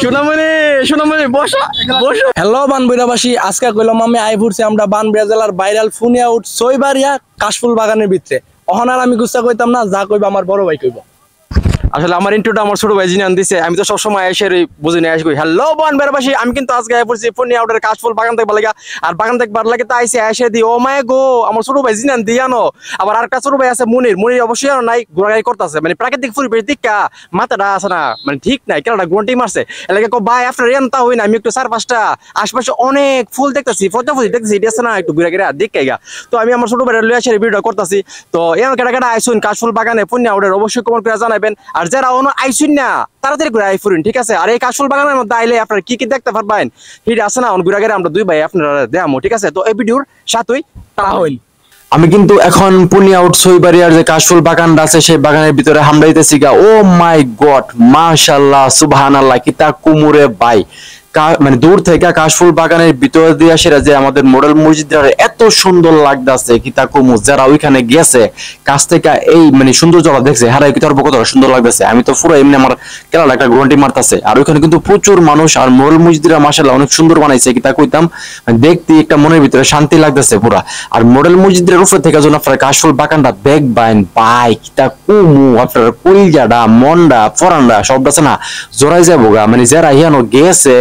সোনামণি বসো বসো। হ্যালো বানবইরাবাসী, আজকে কইলাম আমি আই পড়ছি আমরা বানবইরা জেলার ভাইরাল ফুনিয়াউট সইবাড়িয়া কাশফুল বাগানের ভিতরে। অহনার আমি গুচ্ছা কইতাম না, যা কইবা আমার বড় ভাই কইব। আসলে আমার ইন্ট্রোটা আমার ছোট ভাই জিনান দিছে, আমি তো সবসময় এসে বুঝি নিয়ে আসবো। হ্যালো বানবইরাবাসী, আমি কিন্তু আজকে আই পড়ছি ফুনিয়াউটের কাশফুল বাগান দেখবার লাগা। আর বাগান দেখবার লাগে তো আইসে এসে দি ও মাই গো আমার ছোট ভাই জিনান দিয়ানো। আবার আর একটা ছোট ভাই আছে মনির অবশ্যই আর নাই, ঘোরাঘুরি করতেছে। মানে প্রাকৃতিক পরিবেশ দিকা মাথাটা আছে না, মানে ঠিক নাই, কেনটা গুন্টি মারছে এলাকা কো ভাই আপনার রেন্তা হই না। আমি একটু 4-5টা আশপাশে অনেক ফুল দেখতেছি, পদ্মা ফুল দেখতেছি, এটা আছে না একটু ঘুরে ঘুরে দেখাইগা। তো আমি আমার ছোট ভাইয়ের লইয়া সেরে ভিডিও করতেছি। তো এমন কেটা আইসুন কাশফুল বাগানে ফুনিয়াউটের অবশ্যই কমেন্ট করে জানাবেন। আর যারা অন্য আইসুন না তাড়াতাড়ি করে আইফুরিন, ঠিক আছে? আর এই কাশফুল বাগানের মধ্যে আইলে আপনারা কি কি দেখতে পারবেন হিট আছে না ঘুরে ঘুরে আমরা দুই ভাই আপনারা দেখামো, ঠিক আছে? তো এই ভিডিওর সাথেই তারা হইল। আমি কিন্তু এখন পুনিয়াউট সইবাড়িয়ার যে কাশফুল বাগানটা আছে সেই বাগানের ভিতরে হামড়াইতেছি গা। ও মাই গড, মাশাআল্লাহ, সুবহানাল্লাহ, কিতা কুমুরে ভাই। মানে দূর থেকে কাশফুল বাগানের ভিতর দিয়ে আসে যে আমাদের মডেল মসজিদের এত সুন্দর লাগতেছে, কিতা কুমু। যারা ওইখানে গেছে কাছ থেকে এই মানে সৌন্দর্যটা দেখছে, হারাই কিতার কত সুন্দর লাগতেছে। আমি তো পুরো এমনি আমার কেলা একটা গ্রন্টি মারতেছে। আর ওইখানে কিন্তু প্রচুর মানুষ, আর মডেল মসজিদরা মাশাআল্লাহ অনেক সুন্দর বানাইছে, কিতা কইতাম। দেখতে একটা মনের ভিতরে শান্তি লাগতেছে পুরা। আর মডেল মসজিদের উপরে থেকে যখন আপনারা কাশফুল বাগানটা দেখবেন ভাই, কিতা কুমু, আপনার কলিজাটা মনটা ফরানটা সব আছে না জোড়াই যাবো গা। মানে যারা ইয়ানো গেছে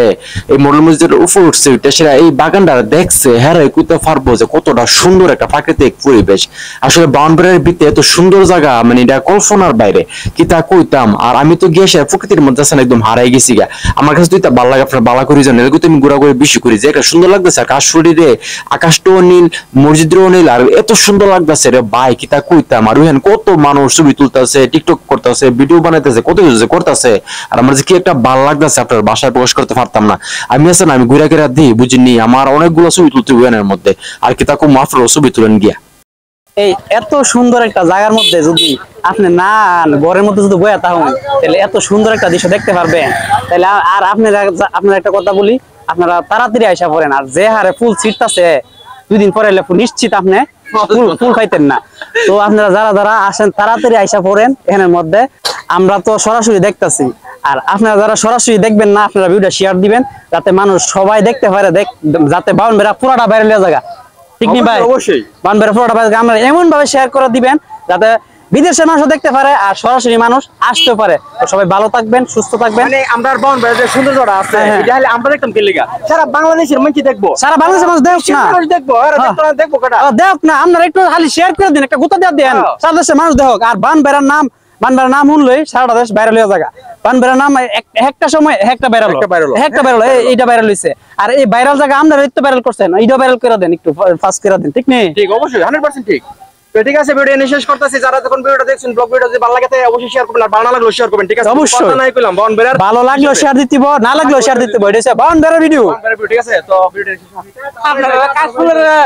এই মডেল মসজিদের উপর উঠছে সেরা এই বাগানটা দেখছে, হ্যাঁ কইতে পারবো যে কতটা সুন্দর একটা প্রাকৃতিক পরিবেশ। আসলে বাউন্ডারির ভিতরে এত সুন্দর জায়গা, মানে এটা কল্পনার বাইরে, কিতা কইতাম। আর আমি তো গিয়ে প্রকৃতির মধ্যে আছেন একদম হারাই গেছি গা। আমার কাছে দুইটা ভালো লাগে, আপনার বালা করি জানেন, এগুলো আমি ঘোরাঘুরি বেশি করি যে একটা সুন্দর লাগতেছে। আর কাশফুলি রে আকাশটাও নীল, মসজিদও নীল, আর এত সুন্দর লাগতেছে রে ভাই, কিতা কইতাম। আর ওইখানে কত মানুষ ছবি তুলতেছে, টিকটক করতেছে, ভিডিও বানাইতেছে, কত কিছু করতেছে। আর আমার যে কি একটা ভালো লাগতেছে আপনার বাসায় প্রকাশ করতে পারতাম না। আমি আছে না, আমি ঘুরা ঘুরা দিই বুঝিনি, আমার অনেকগুলো ছবি তুলতে ওইখানের মধ্যে। আর কি তাকে মাত্র ছবি তুলেন গিয়া। এই এত সুন্দর একটা জায়গার মধ্যে যদি আপনি না ঘরের মধ্যে যদি বয়া থাকুন, তাহলে এত সুন্দর একটা দৃশ্য দেখতে পারবেন। তাহলে আর আপনার একটা কথা বলি, আপনারা তাড়াতাড়ি আইসা পড়েন। আর যে হারে ফুল ছিটতাছে 2 দিন পরে নিশ্চিত আপনি ফুল খাইতেন না। তো আপনারা যারা আসেন তাড়াতাড়ি আইসা পড়েন এখানের মধ্যে। আমরা তো সরাসরি দেখতেছি, আর আপনারা যারা সরাসরি দেখবেন না আপনারা ভিডিও শেয়ার দিবেন, যাতে মানুষ সবাই দেখতে পারে, যাতে বাউন্ডারি পুরাটা ভাইরাল হয়ে যায়। ঠিক নি ভাই? অবশ্যই বাউন্ডারি পুরাটা ভাইরাল আমরা এমন ভাবে শেয়ার করে দিবেন যাতে বিদেশের মানুষ দেখতে পারে আর সরাসরি মানুষ আসতে পারে। তো সবাই ভালো থাকবেন, সুস্থ থাকবেন। মানে আমরা বাউন্ডারি যে সৌন্দর্যটা আছে এটা হলে আমরা দেখতাম কি লাগা, সারা বাংলাদেশের মানুষ দেখবো, সারা বাংলাদেশের মানুষ দেখো না, দেখবো আর দেখবো কাটা দেখো না। আপনারা একটু খালি শেয়ার করে দিন, একটা গুতা দিয়ে দেন, সারা দেশের মানুষ দেখো। আর বানবেরার নাম শুনলেই সারা দেশ ভাইরাল হয়ে যায়। বানবেরার নাম একটা সময় একটা ভাইরাল এইটা ভাইরাল হইছে। আর এই ভাইরাল জায়গা আপনারা একটু ভাইরাল করছেন, এইটা ভাইরাল করে দেন, একটু ফাস্ট করে দেন। ঠিক নেই? ঠিক, অবশ্যই 100% ঠিক। তো ঠিক আছে, ভিডিও এনে শেষ করতেছি। যারা যখন ভিডিওটা দেখছেন, ব্লগ ভিডিও যদি ভালো লাগে তাহলে অবশ্যই শেয়ার করবেন, আর ভালো না লাগলে শেয়ার করবেন, ঠিক আছে? অবশ্যই কথা নাই কইলাম বাউন্ডারি ভালো লাগলো শেয়ার দিতে হবে, না লাগলো শেয়ার দিতে হবে। এটা হচ্ছে বাউন্ডারি ভিডিও, ঠিক আছে? তো ভিডিও আপনারা কাশফুলের